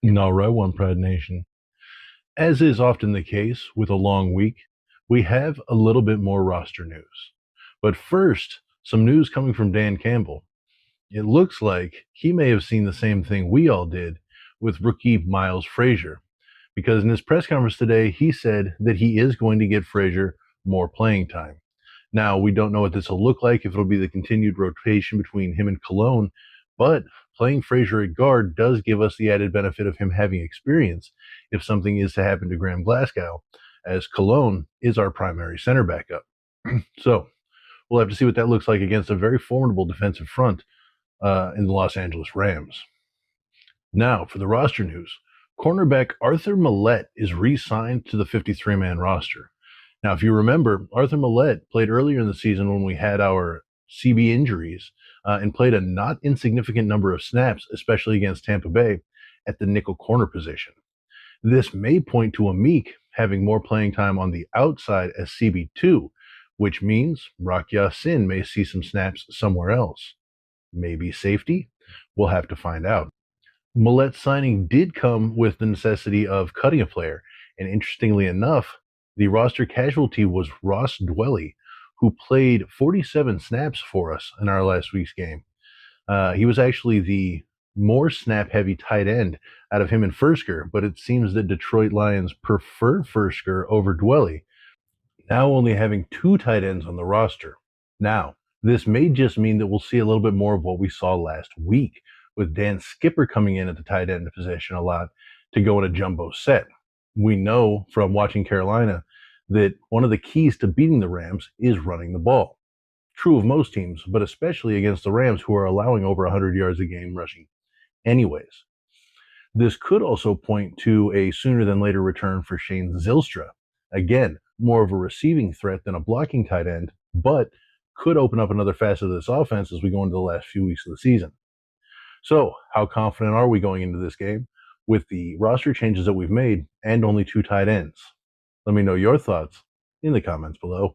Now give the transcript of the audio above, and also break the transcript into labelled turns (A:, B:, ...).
A: All right, One Pride Nation. As is often the case with a long week, we have a little bit more roster news. But first, some news coming from Dan Campbell. It looks like he may have seen the same thing we all did with rookie Miles Frazier, because in his press conference today, he said that he is going to get Frazier more playing time. Now, we don't know what this will look like, if it'll be the continued rotation between him and Cologne, but playing Frazier at guard does give us the added benefit of him having experience if something is to happen to Graham Glasgow, as Cologne is our primary center backup. So we'll have to see what that looks like against a very formidable defensive front in the Los Angeles Rams. Now, for the roster news, cornerback Arthur Millette is re signed to the 53-man roster. Now, if you remember, Arthur Millette played earlier in the season when we had our CB injuries and played a not insignificant number of snaps, especially against Tampa Bay, at the nickel corner position. This may point to Amik having more playing time on the outside as CB2, which means Rock Ya-Sin may see some snaps somewhere else. Maybe safety? We'll have to find out. Millette's signing did come with the necessity of cutting a player, and interestingly enough, the roster casualty was Ross Dwelly, who played 47 snaps for us in our last week's game. He was actually the more snap-heavy tight end out of him and Fursker, but it seems that Detroit Lions prefer Fursker over Dwelly, now only having two tight ends on the roster. Now, this may just mean that we'll see a little bit more of what we saw last week, with Dan Skipper coming in at the tight end position a lot to go in a jumbo set. We know from watching Carolina that one of the keys to beating the Rams is running the ball. True of most teams, but especially against the Rams, who are allowing over 100 yards a game rushing anyways. This could also point to a sooner than later return for Shane Zylstra. Again, more of a receiving threat than a blocking tight end, but could open up another facet of this offense as we go into the last few weeks of the season. So, how confident are we going into this game with the roster changes that we've made and only two tight ends? Let me know your thoughts in the comments below.